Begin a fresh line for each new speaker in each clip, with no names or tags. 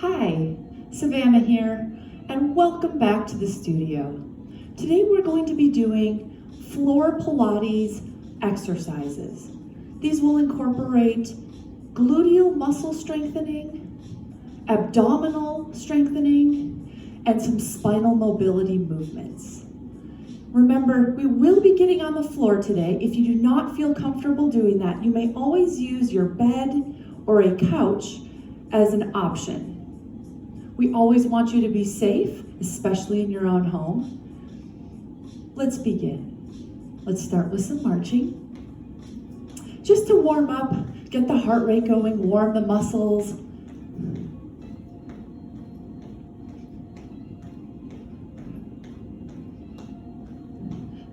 Hi, Savannah here, and welcome back to the studio. Today we're going to be doing floor Pilates exercises. These will incorporate gluteal muscle strengthening, abdominal strengthening, and some spinal mobility movements. Remember, we will be getting on the floor today. If you do not feel comfortable doing that, you may always use your bed or a couch as an option. We always want you to be safe, especially in your own home. Let's begin. Let's start with some marching. Just to warm up, get the heart rate going, warm the muscles.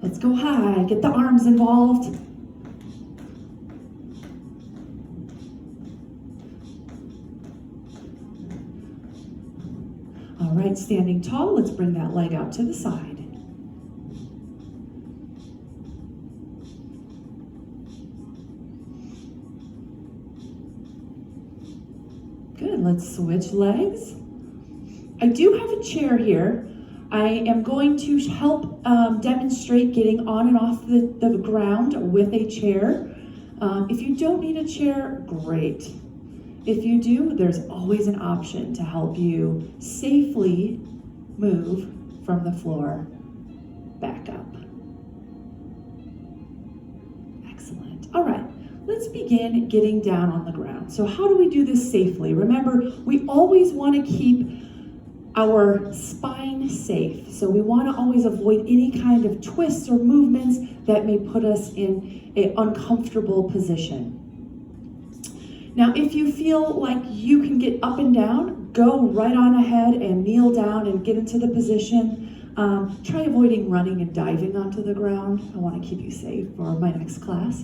Let's go high, get the arms involved. All right, standing tall, let's bring that leg out to the side. Good, let's switch legs. I do have a chair here. I am going to help demonstrate getting on and off the ground with a chair. If you don't need a chair, great. If you do, there's always an option to help you safely move from the floor back up. Excellent. All right, let's begin getting down on the ground. So how do we do this safely? Remember, we always want to keep our spine safe. So we want to always avoid any kind of twists or movements that may put us in an uncomfortable position. Now, if you feel like you can get up and down, go right on ahead and kneel down and get into the position. Try avoiding running and diving onto the ground. I want to keep you safe for my next class.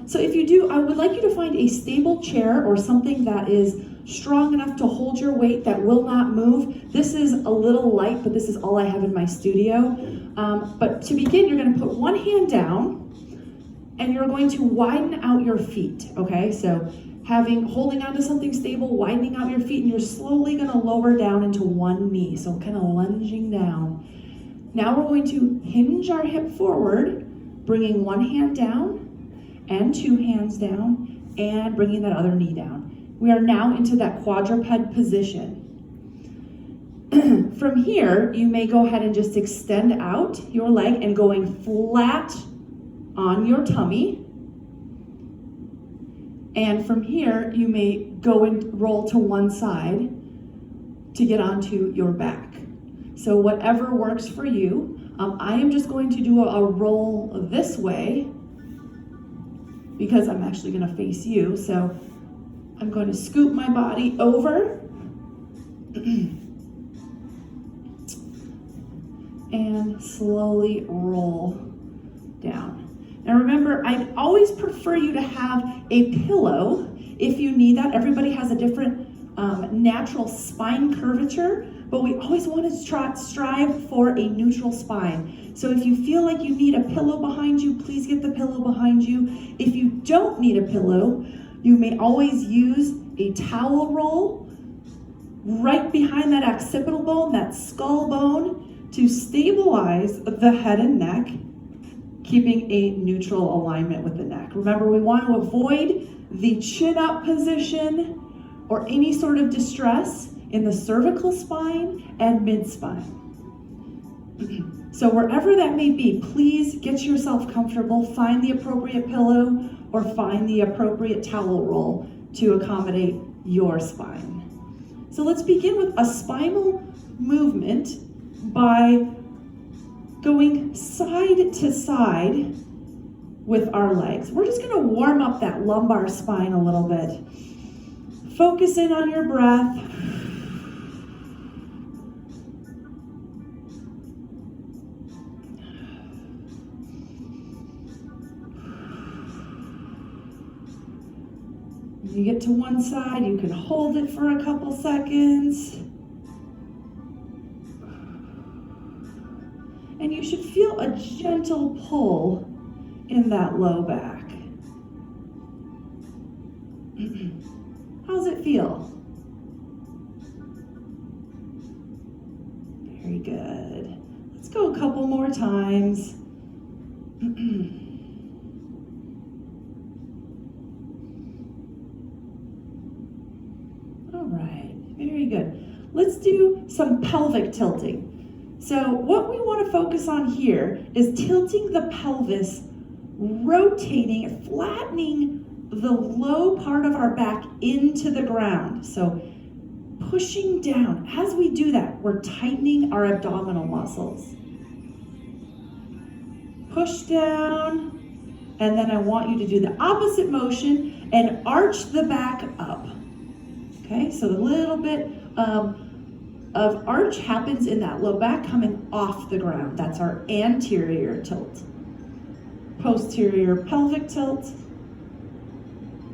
So if you do, I would like you to find a stable chair or something that is strong enough to hold your weight, that will not move. This is a little light, but this is all I have in my studio. But to begin, you're going to put one hand down and you're going to widen out your feet, okay? So holding onto something stable, widening out your feet, and you're slowly going to lower down into one knee, so kind of lunging down. Now we're going to hinge our hip forward, bringing one hand down and two hands down, and bringing that other knee down. We are now into that quadruped position. From here, you may go ahead and just extend out your leg and going flat on your tummy. And from here, you may go and roll to one side to get onto your back. So whatever works for you. I am just going to do a roll this way because I'm actually going to face you. So I'm going to scoop my body over and slowly roll down. Now remember, I always prefer you to have a pillow if you need that. Everybody has a different natural spine curvature, but we always want to strive for a neutral spine. So if you feel like you need a pillow behind you, please get the pillow behind you. If you don't need a pillow, you may always use a towel roll right behind that occipital bone, that skull bone, to stabilize the head and neck, keeping a neutral alignment with the neck. Remember, we want to avoid the chin up position or any sort of distress in the cervical spine and mid spine. So wherever that may be, please get yourself comfortable, find the appropriate pillow or find the appropriate towel roll to accommodate your spine. So let's begin with a spinal movement by going side to side with our legs. We're just going to warm up that lumbar spine a little bit. Focus in on your breath. You get to one side, you can hold it for a couple seconds. And you should feel a gentle pull in that low back. How's it feel? Very good. Let's go a couple more times. All right, very good. Let's do some pelvic tilting. So what we want to focus on here is tilting the pelvis, rotating, flattening the low part of our back into the ground. So pushing down. As we do that, we're tightening our abdominal muscles. Push down, and then I want you to do the opposite motion and arch the back up. Okay, so a little bit of arch happens in that low back coming off the ground. That's our anterior tilt. Posterior pelvic tilt,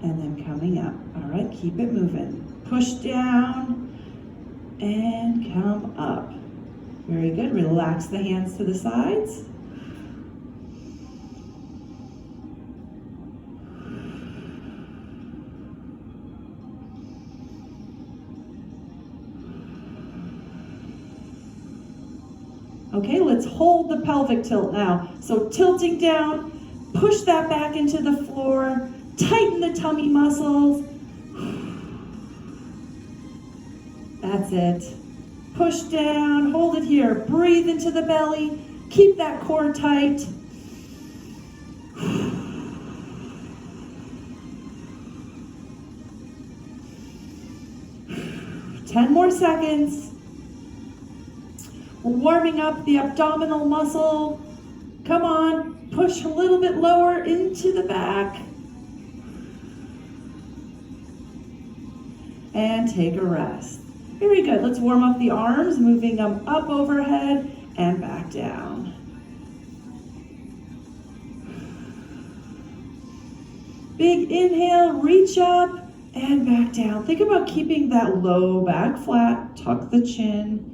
and then coming up. All right, keep it moving. Push down and come up. Very good. Relax the hands to the sides. Okay, let's hold the pelvic tilt now. So tilting down, push that back into the floor, tighten the tummy muscles. That's it. Push down, hold it here. Breathe into the belly, keep that core tight. 10 more seconds. We're warming up the abdominal muscle. Come on, push a little bit lower into the back. And take a rest. Very good. Let's warm up the arms, moving them up overhead and back down. Big inhale, reach up and back down. Think about keeping that low back flat, tuck the chin.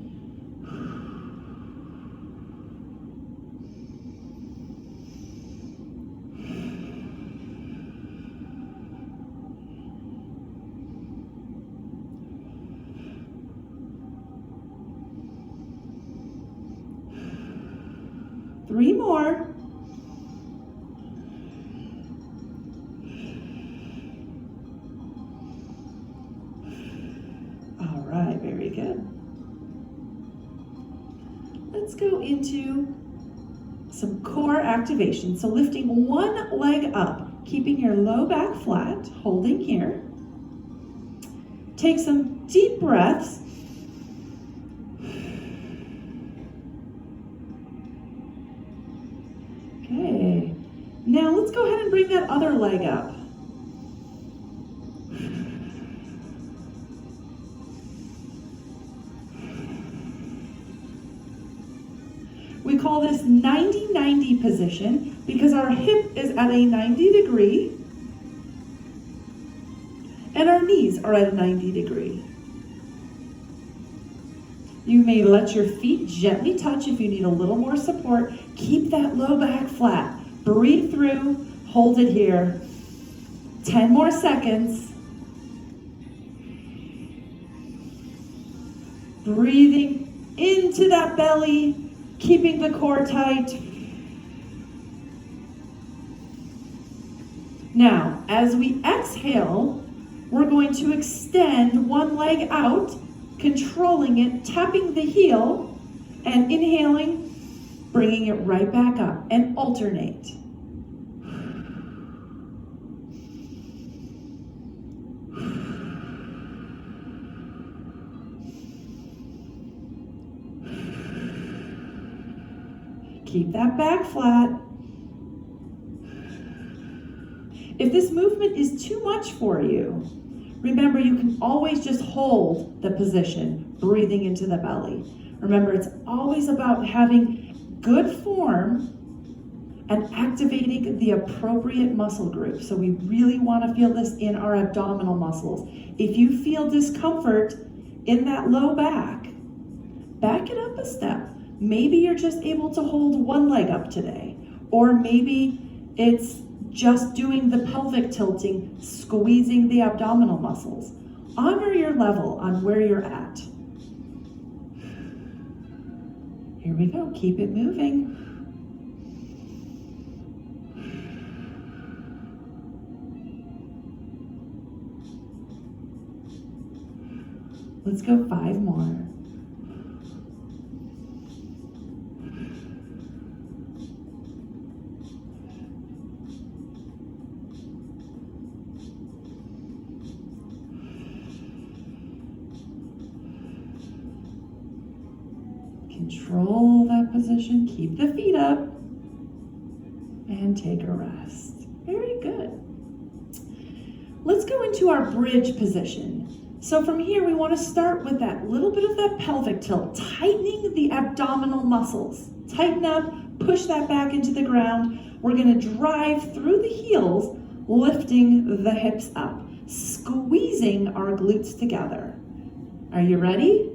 Three more. All right, very good. Let's go into some core activation. So lifting one leg up, keeping your low back flat, holding here. Take some deep breaths. Okay, now let's go ahead and bring that other leg up. We call this 90-90 position because our hip is at a 90 degree and our knees are at a 90 degree. You may let your feet gently touch if you need a little more support. Keep that low back flat. Breathe through, hold it here. 10 more seconds. Breathing into that belly, keeping the core tight. Now, as we exhale, we're going to extend one leg out, controlling it, tapping the heel, and inhaling, bringing it right back up, and alternate. Keep that back flat. If this movement is too much for you, remember you can always just hold the position, breathing into the belly. Remember, it's always about having good form and activating the appropriate muscle group. So we really want to feel this in our abdominal muscles. If you feel discomfort in that low back, back it up a step. Maybe you're just able to hold one leg up today, or maybe it's just doing the pelvic tilting, squeezing the abdominal muscles. Honor your level on where you're at. Here we go, keep it moving. Let's go 5 more. Control that position, keep the feet up, and take a rest. Very good. Let's go into our bridge position. So from here, we want to start with that little bit of that pelvic tilt, tightening the abdominal muscles. Tighten up, push that back into the ground. We're going to drive through the heels, lifting the hips up, squeezing our glutes together. Are you ready?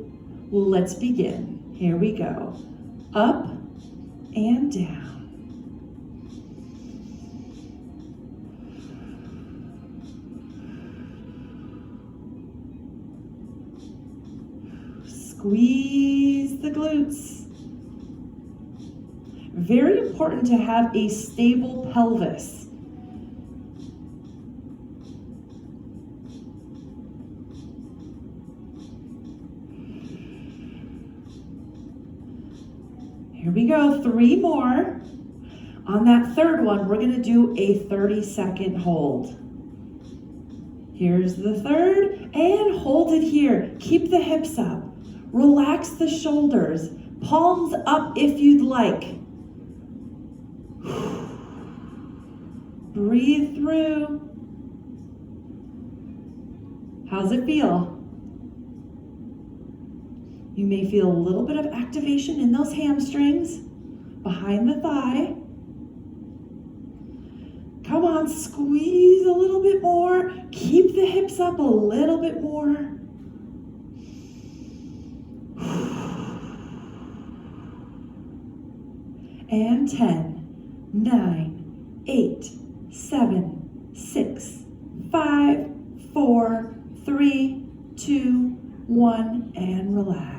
Let's begin. Here we go. Up and down. Squeeze the glutes. Very important to have a stable pelvis. Here we go, 3 more. On that third one, we're gonna do a 30-second hold. Here's the third, and hold it here. Keep the hips up. Relax the shoulders. Palms up if you'd like. Breathe through. How's it feel? You may feel a little bit of activation in those hamstrings, behind the thigh. Come on, squeeze a little bit more. Keep the hips up a little bit more. And 10, 9, 8, 7, 6, 5, 4, 3, 2, 1, and relax.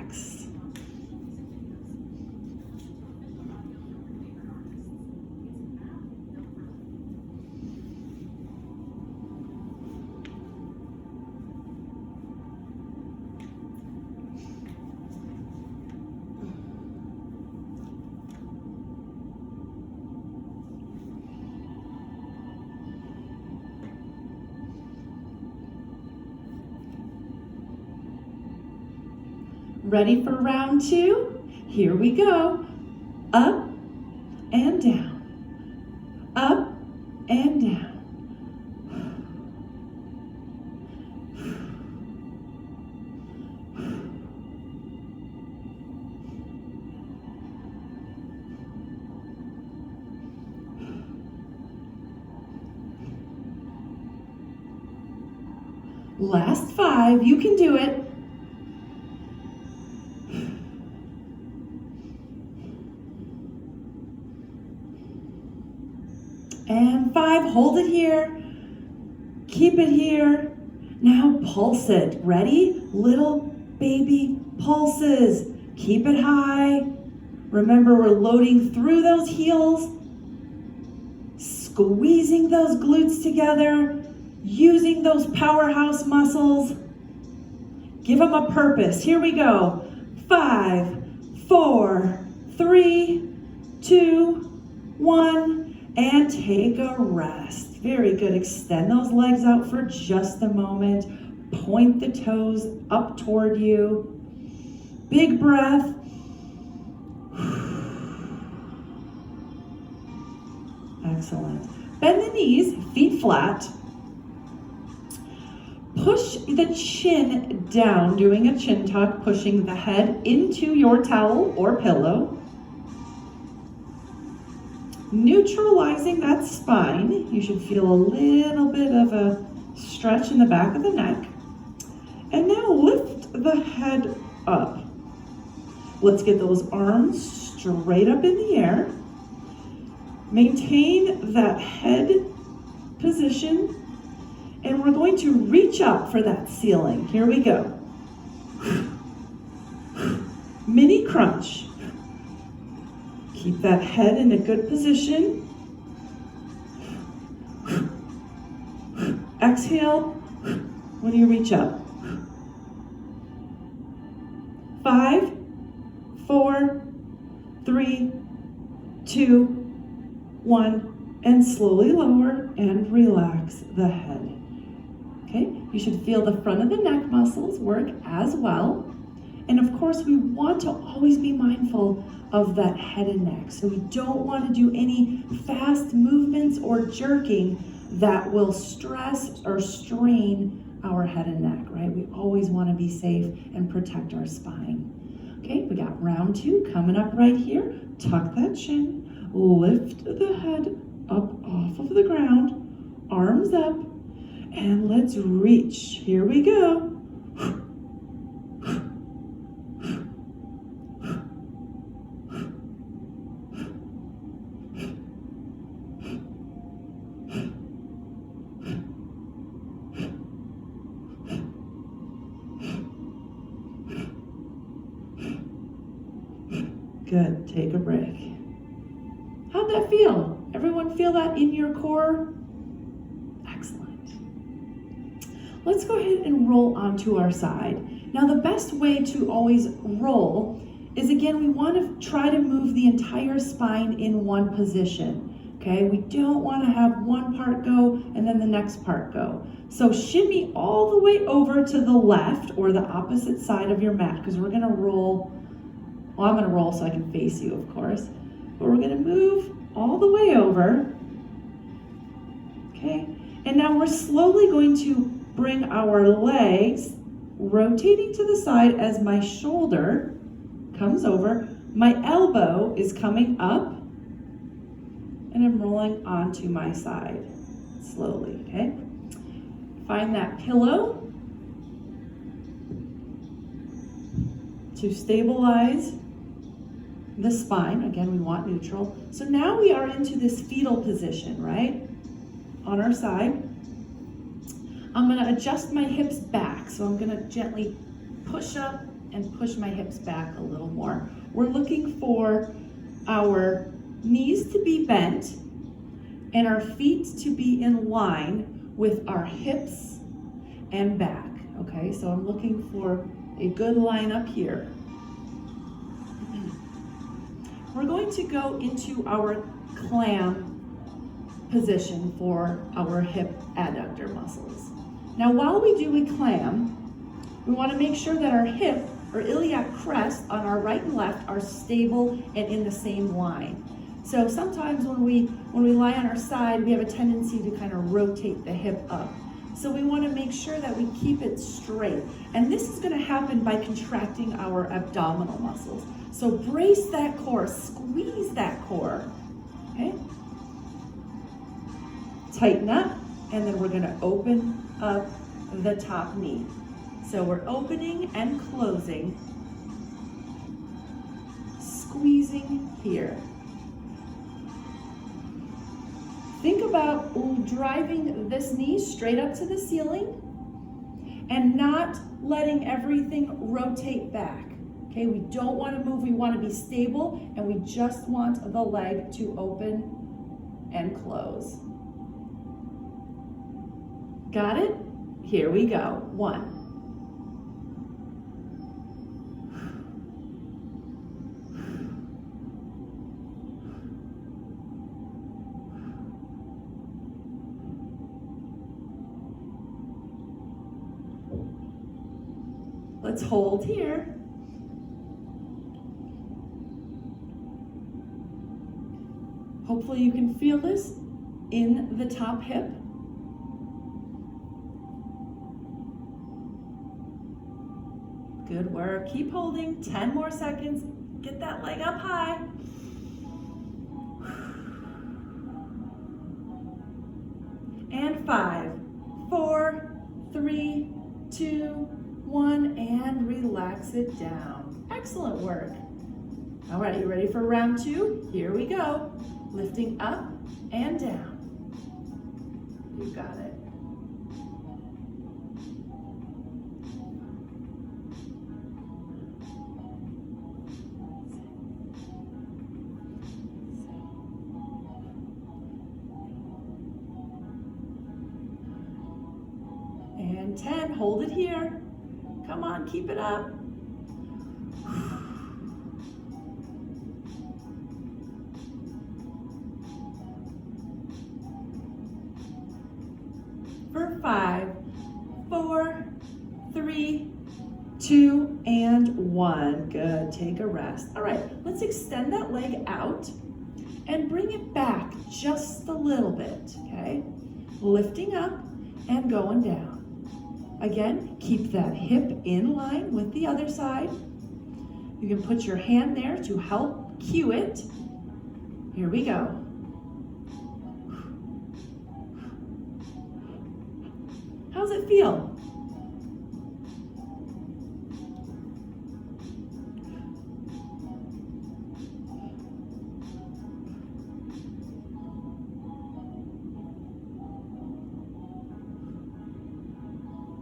Ready for round 2? Here we go. Up and down. Up and down. Last 5, you can do it. And 5, hold it here. Keep it here. Now pulse it. Ready? Little baby pulses. Keep it high. Remember, we're loading through those heels, squeezing those glutes together, using those powerhouse muscles. Give them a purpose. Here we go. 5, 4, 3, 2, 1. And take a rest. Very good. Extend those legs out for just a moment. Point the toes up toward you. Big breath. Excellent. Bend the knees, feet flat. Push the chin down, doing a chin tuck, pushing the head into your towel or pillow. Neutralizing that spine. You should feel a little bit of a stretch in the back of the neck. And now lift the head up. Let's get those arms straight up in the air. Maintain that head position. And we're going to reach up for that ceiling. Here we go. Mini crunch. Keep that head in a good position. Exhale when you reach up. 5, 4, 3, 2, 1, and slowly lower and relax the head. Okay, you should feel the front of the neck muscles work as well. And of course, we want to always be mindful of that head and neck. So we don't want to do any fast movements or jerking that will stress or strain our head and neck, right? We always want to be safe and protect our spine. Okay, we got round 2 coming up right here. Tuck that chin, lift the head up off of the ground, arms up, and let's reach. Here we go. Good, take a break. How'd that feel? Everyone feel that in your core? Excellent. Let's go ahead and roll onto our side. Now the best way to always roll is, again, we want to try to move the entire spine in one position. Okay, we don't want to have one part go and then the next part go. So shimmy all the way over to the left or the opposite side of your mat, because we're going to roll. Well, I'm going to roll so I can face you, of course. But we're going to move all the way over. Okay, and now we're slowly going to bring our legs rotating to the side as my shoulder comes over. My elbow is coming up, and I'm rolling onto my side slowly, okay? Find that pillow to stabilize the spine. Again, we want neutral. So now we are into this fetal position, right? On our side. I'm going to adjust my hips back. So I'm going to gently push up and push my hips back a little more. We're looking for our knees to be bent and our feet to be in line with our hips and back. Okay, so I'm looking for a good line up here. We're going to go into our clam position for our hip adductor muscles. Now, while we do a clam, we want to make sure that our hip or iliac crest on our right and left are stable and in the same line. So sometimes when we lie on our side, we have a tendency to kind of rotate the hip up. So we want to make sure that we keep it straight. And this is going to happen by contracting our abdominal muscles. So brace that core, squeeze that core, okay? Tighten up, and then we're going to open up the top knee. So we're opening and closing, squeezing here. Think about driving this knee straight up to the ceiling and not letting everything rotate back. Okay, we don't want to move, we want to be stable, and we just want the leg to open and close. Got it? Here we go. 1. Let's hold here. Hopefully you can feel this in the top hip. Good work. Keep holding. 10 more seconds. Get that leg up high. And 5, 4, 3, 2, 1, and relax it down. Excellent work. All right, you ready for round 2? Here we go. Lifting up and down. You got it. and 10. Hold it here. Come on, keep it up. For 5, 4, 3, 2, and 1. Good, take a rest. All right, let's extend that leg out and bring it back just a little bit, okay? Lifting up and going down. Again, keep that hip in line with the other side. You can put your hand there to help cue it. Here we go. How's it feel?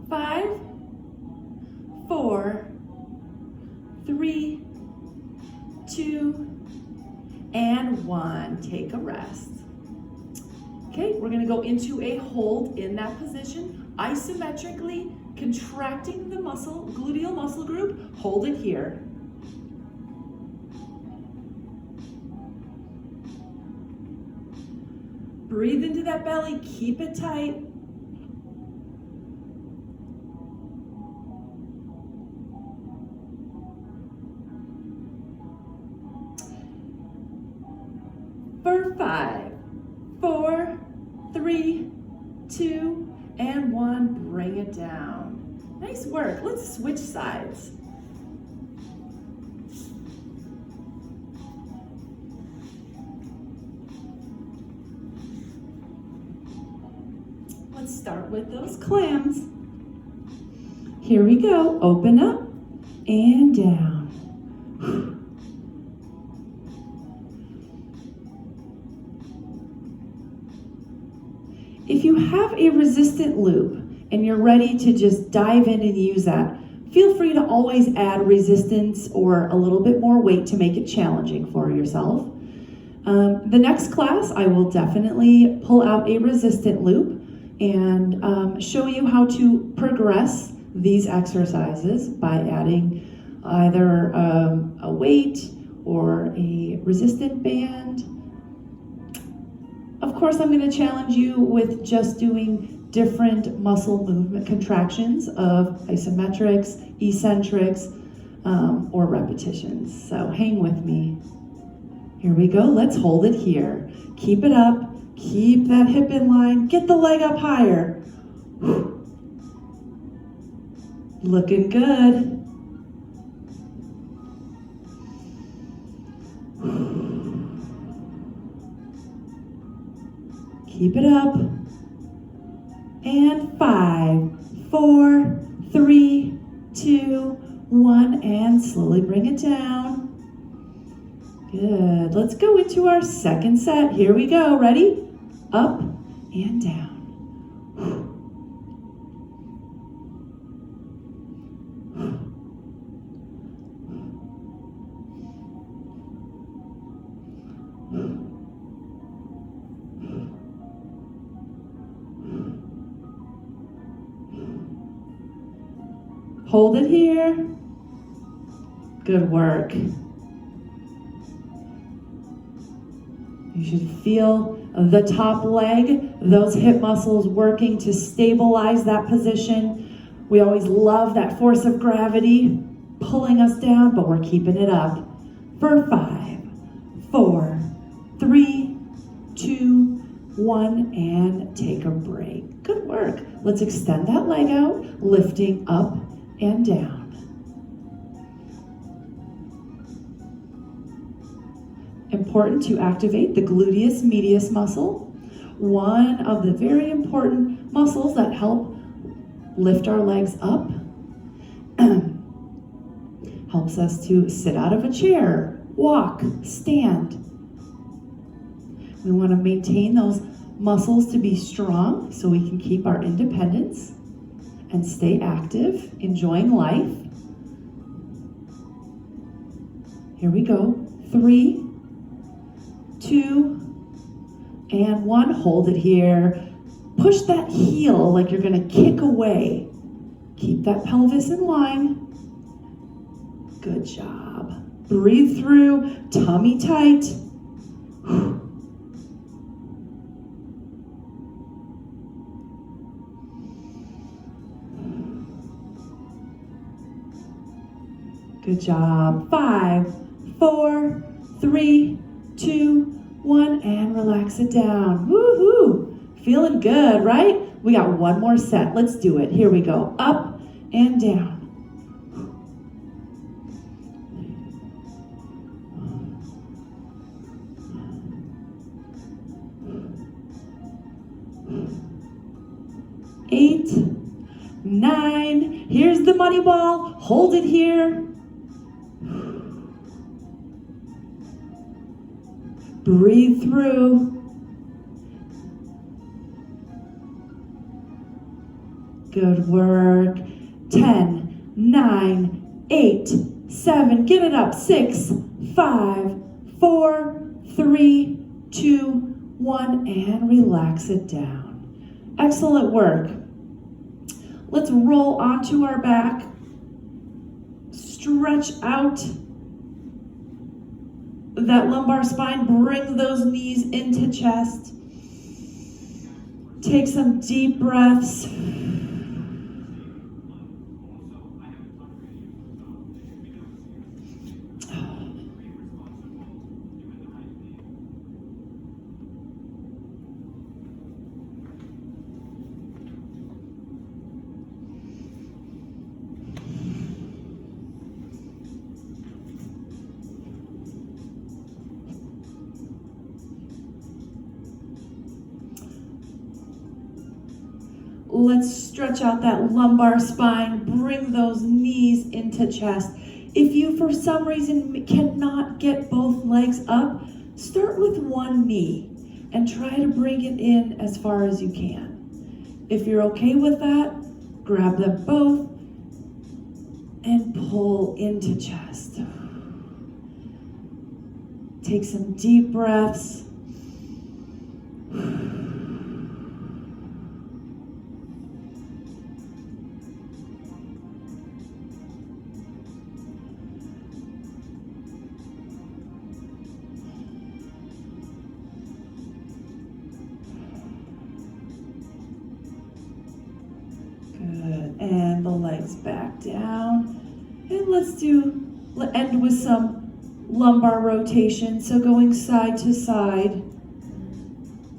Five, 4, 3, 2, and 1. Take a rest. Okay, we're gonna go into a hold in that position, isometrically contracting the muscle, gluteal muscle group. Hold it here. Breathe into that belly, keep it tight. For 5, 4, 3, 2, and 1, bring it down. Nice work. Let's switch sides. Let's start with those clams. Here we go. Open up and down. If you have a resistant loop and you're ready to just dive in and use that, feel free to always add resistance or a little bit more weight to make it challenging for yourself. The next class, I will definitely pull out a resistant loop and show you how to progress these exercises by adding either a weight or a resistant band. Of course, I'm going to challenge you with just doing different muscle movement contractions of isometrics, eccentrics, or repetitions. So hang with me. Here we go. Let's hold it here. Keep it up. Keep that hip in line. Get the leg up higher. Looking good. Keep it up. And 5, 4, 3, 2, 1, and slowly bring it down. Good. Let's go into our second set. Here we go. Ready? Up and down. Hold it here. Good work. You should feel the top leg, those hip muscles working to stabilize that position. We always love that force of gravity pulling us down, but we're keeping it up. For 5, 4, 3, 2, 1, and take a break. Good work. Let's extend that leg out, lifting up and down. Important to activate the gluteus medius muscle, one of the very important muscles that help lift our legs up. Helps us to sit out of a chair, walk, stand. We want to maintain those muscles to be strong so we can keep our independence and stay active, enjoying life. Here we go. 3, 2, and 1. Hold it here. Push that heel like you're going to kick away Keep that pelvis in line. Good job. Breathe through, tummy tight. Good job. 5, 4, 3, 2, 1, and relax it down. Woohoo! Feeling good, right? We got one more set. Let's do it. Here we go. Up and down. Eight, 9. Here's the money ball. Hold it here. Breathe through. Good work. 10, 9, 8, 7. Get it up. 6, 5, 4, 3, 2, 1, and relax it down. Excellent work. Let's roll onto our back. Stretch out that lumbar spine. Bring those knees into chest. Take some deep breaths. Let's stretch out that lumbar spine, bring those knees into chest. If you, for some reason, cannot get both legs up, start with one knee and try to bring it in as far as you can. If you're okay with that, grab them both and pull into chest. Take some deep breaths. And the legs back down. And let's end with some lumbar rotation. So going side to side.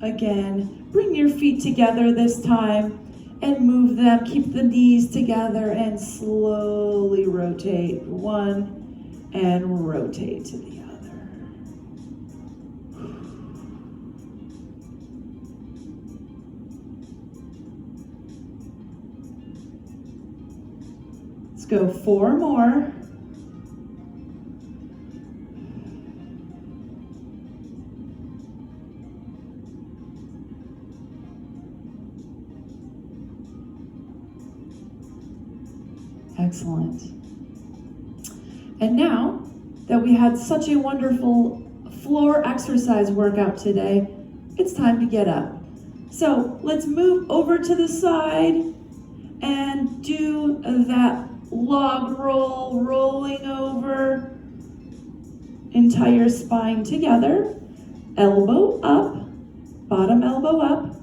Again, bring your feet together this time and move them. Keep the knees together and slowly rotate. One and rotate to the other. Let's go 4 more. Excellent. And now that we had such a wonderful floor exercise workout today, it's time to get up. So let's move over to the side and do that log roll, rolling over, entire spine together, elbow up, bottom elbow up,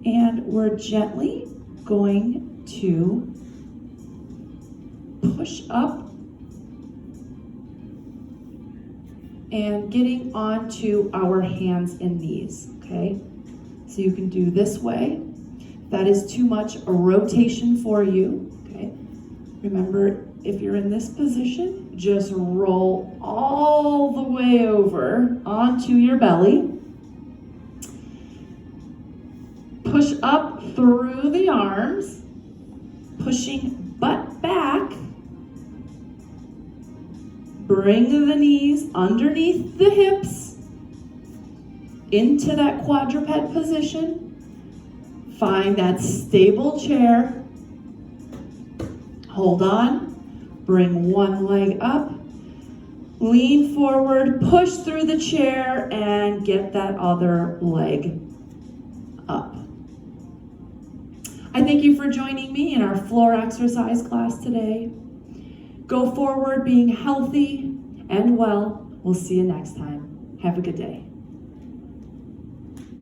and we're gently going to push up and getting onto our hands and knees, okay? So you can do this way. If that is too much a rotation for you, okay? Remember, if you're in this position, just roll all the way over onto your belly. Push up through the arms, pushing butt back. Bring the knees underneath the hips into that quadruped position. Find that stable chair. Hold on. Bring one leg up. Lean forward, push through the chair, and get that other leg up. I thank you for joining me in our floor exercise class today. Go forward being healthy and well. We'll see you next time. Have a good day.